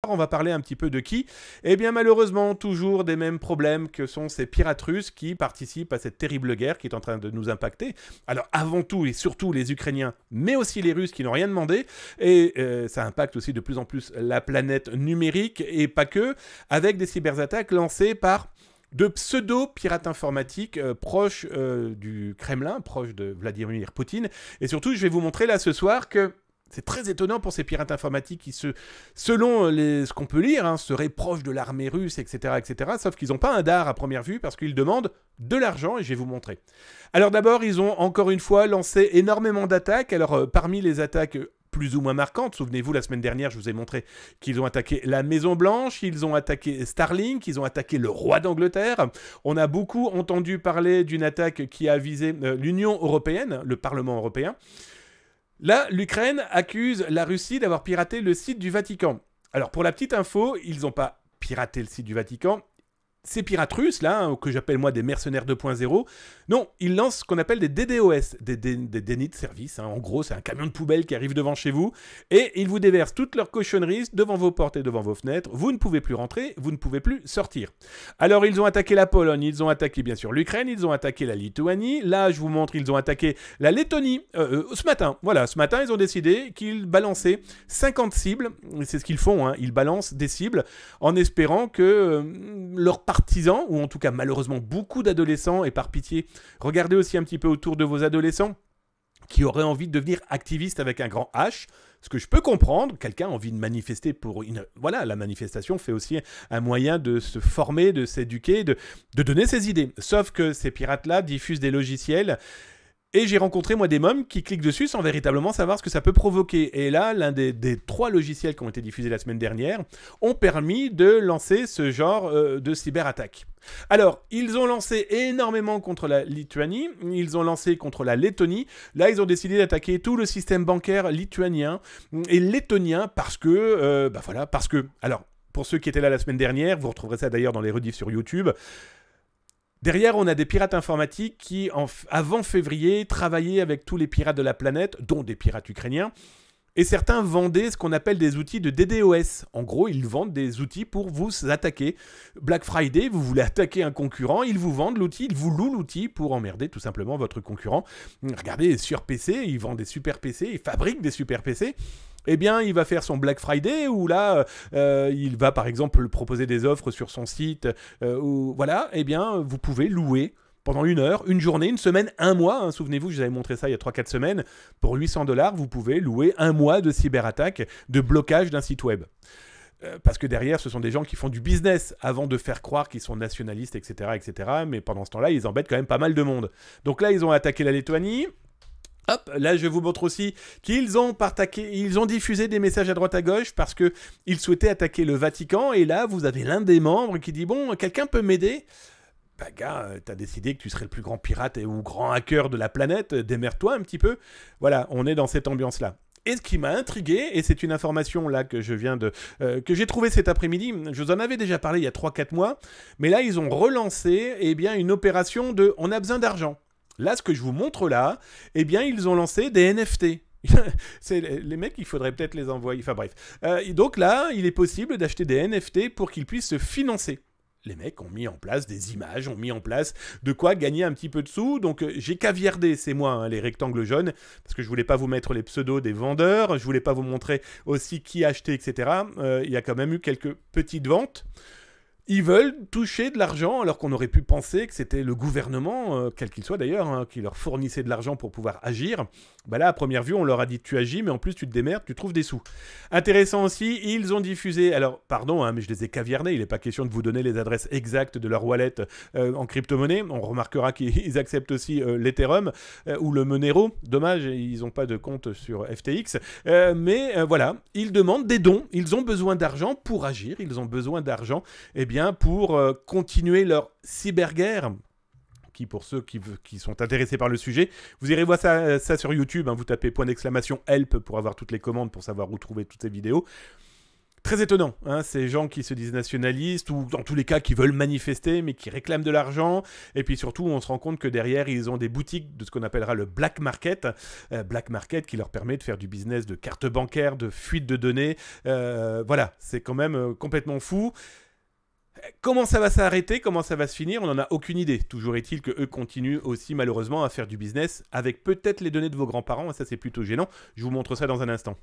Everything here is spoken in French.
on va parler un petit peu de qui? Eh bien malheureusement, toujours des mêmes problèmes que sont ces pirates russes qui participent à cette terrible guerre qui est en train de nous impacter. Alors avant tout et surtout les Ukrainiens, mais aussi les Russes qui n'ont rien demandé, et ça impacte aussi de plus en plus la planète numérique, et pas que, avec des cyberattaques lancées par de pseudo-pirates informatiques proches du Kremlin, proches de Vladimir Poutine. Et surtout, je vais vous montrer là ce soir que c'est très étonnant pour ces pirates informatiques qui, selon ce qu'on peut lire, seraient proches de l'armée russe, etc., etc. Sauf qu'ils n'ont pas un dard à première vue parce qu'ils demandent de l'argent, et je vais vous montrer. Alors d'abord, ils ont encore une fois lancé énormément d'attaques. Alors parmi les attaques plus ou moins marquantes, souvenez-vous, la semaine dernière, je vous ai montré qu'ils ont attaqué la Maison-Blanche, ils ont attaqué Starlink, ils ont attaqué le roi d'Angleterre. On a beaucoup entendu parler d'une attaque qui a visé l'Union européenne, le Parlement européen. Là, l'Ukraine accuse la Russie d'avoir piraté le site du Vatican. Alors, pour la petite info, ils n'ont pas piraté le site du Vatican. Ces pirates russes, là, que j'appelle moi des mercenaires 2.0, non, ils lancent ce qu'on appelle des DDoS, des dénis de service. En gros, c'est un camion de poubelle qui arrive devant chez vous et ils vous déversent toutes leurs cochonneries devant vos portes et devant vos fenêtres. Vous ne pouvez plus rentrer, vous ne pouvez plus sortir. Alors, ils ont attaqué la Pologne, ils ont attaqué bien sûr l'Ukraine, ils ont attaqué la Lituanie. Là, je vous montre, ils ont attaqué la Lettonie ce matin. Voilà, ce matin, ils ont décidé qu'ils balançaient 50 cibles. C'est ce qu'ils font, ils balancent des cibles en espérant que leurs partisans, ou en tout cas malheureusement beaucoup d'adolescents, et par pitié, regardez aussi un petit peu autour de vos adolescents qui auraient envie de devenir activistes avec un grand H, ce que je peux comprendre, quelqu'un a envie de manifester pour une... Voilà, la manifestation fait aussi un moyen de se former, de s'éduquer, de donner ses idées. Sauf que ces pirates-là diffusent des logiciels. Et j'ai rencontré, moi, des mômes qui cliquent dessus sans véritablement savoir ce que ça peut provoquer. Et là, l'un des 3 logiciels qui ont été diffusés la semaine dernière ont permis de lancer ce genre de cyberattaque. Alors, ils ont lancé énormément contre la Lituanie, ils ont lancé contre la Lettonie. Là, ils ont décidé d'attaquer tout le système bancaire lituanien et lettonien parce que... voilà, parce que... Alors, pour ceux qui étaient là la semaine dernière, vous retrouverez ça d'ailleurs dans les rediffs sur YouTube... Derrière, on a des pirates informatiques qui, avant février, travaillaient avec tous les pirates de la planète, dont des pirates ukrainiens, et certains vendaient ce qu'on appelle des outils de DDoS. En gros, ils vendent des outils pour vous attaquer. Black Friday, vous voulez attaquer un concurrent, ils vous vendent l'outil, ils vous louent l'outil pour emmerder tout simplement votre concurrent. Regardez, sur PC, ils vendent des super PC, ils fabriquent des super PC. Eh bien, il va faire son Black Friday où là, il va par exemple proposer des offres sur son site où voilà, eh bien, vous pouvez louer pendant 1 heure, 1 journée, 1 semaine, 1 mois. Souvenez-vous, je vous avais montré ça il y a 3-4 semaines. Pour 800 $, vous pouvez louer 1 mois de cyberattaque, de blocage d'un site web. Parce que derrière, ce sont des gens qui font du business avant de faire croire qu'ils sont nationalistes, etc., etc. Mais pendant ce temps-là, ils embêtent quand même pas mal de monde. Donc là, ils ont attaqué la Lettonie. Hop, là je vous montre aussi qu'ils ont diffusé des messages à droite à gauche parce qu'ils souhaitaient attaquer le Vatican. Et là, vous avez l'un des membres qui dit « Bon, quelqu'un peut m'aider ?» Bah gars, t'as décidé que tu serais le plus grand pirate ou grand hacker de la planète, démerde-toi un petit peu. Voilà, on est dans cette ambiance-là. Et ce qui m'a intrigué, et c'est une information là que je viens de que j'ai trouvée cet après-midi, je vous en avais déjà parlé il y a 3-4 mois, mais là ils ont relancé une opération de « On a besoin d'argent ». Là, ce que je vous montre là, eh bien, ils ont lancé des NFT. C'est les mecs, il faudrait peut-être les envoyer. Enfin bref. Donc là, il est possible d'acheter des NFT pour qu'ils puissent se financer. Les mecs ont mis en place des images, ont mis en place de quoi gagner un petit peu de sous. Donc j'ai caviardé, c'est moi, les rectangles jaunes, parce que je voulais pas vous mettre les pseudos des vendeurs, je voulais pas vous montrer aussi qui achetait, etc. Il y a quand même eu quelques petites ventes. Ils veulent toucher de l'argent alors qu'on aurait pu penser que c'était le gouvernement, quel qu'il soit d'ailleurs, qui leur fournissait de l'argent pour pouvoir agir. Bah là, à première vue, on leur a dit tu agis, mais en plus tu te démerdes, tu trouves des sous. Intéressant aussi, ils ont diffusé, alors pardon, mais je les ai caviardés, il n'est pas question de vous donner les adresses exactes de leur wallet en crypto-monnaie. On remarquera qu'ils acceptent aussi l'Ethereum ou le Monero. Dommage, ils n'ont pas de compte sur FTX. Mais voilà, ils demandent des dons, ils ont besoin d'argent pour agir, ils ont besoin d'argent, eh bien, pour continuer leur cyberguerre, qui pour ceux qui sont intéressés par le sujet, vous irez voir ça sur YouTube, vous tapez !! Help pour avoir toutes les commandes, pour savoir où trouver toutes ces vidéos. Très étonnant, hein, ces gens qui se disent nationalistes ou dans tous les cas qui veulent manifester mais qui réclament de l'argent. Et puis surtout, on se rend compte que derrière, ils ont des boutiques de ce qu'on appellera le black market. Black market qui leur permet de faire du business de cartes bancaires, de fuite de données. Voilà, c'est quand même complètement fou. Comment ça va s'arrêter? Comment ça va se finir? On n'en a aucune idée. Toujours est-il qu'eux continuent aussi malheureusement à faire du business avec peut-être les données de vos grands-parents. Ça, c'est plutôt gênant. Je vous montre ça dans un instant.